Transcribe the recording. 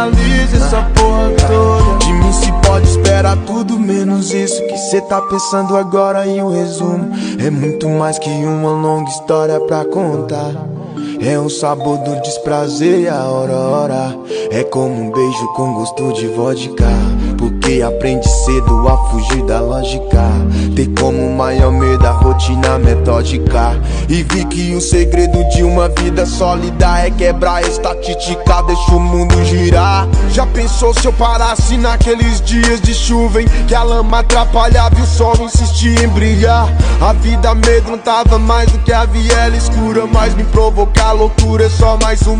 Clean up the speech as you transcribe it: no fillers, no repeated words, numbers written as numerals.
Analisa essa porra toda. De mim se pode esperar tudo menos isso que cê tá pensando agora. E o resumo é muito mais que uma longa história pra contar. É um sabor do desprazer e a hora. É como um beijo com gosto de vodka, porque aprende cedo a fugir da lógica. Tem como maior medo a rotina metódica. E vi que o segredo de uma vida sólida é quebrar a estatística, deixa o mundo girar. Já pensou se eu parasse naqueles dias de chuva em que a lama atrapalhava e o sol insistia em brilhar? A vida amedrontava mais do que a viela escura, mas me provocar loucura é só mais uma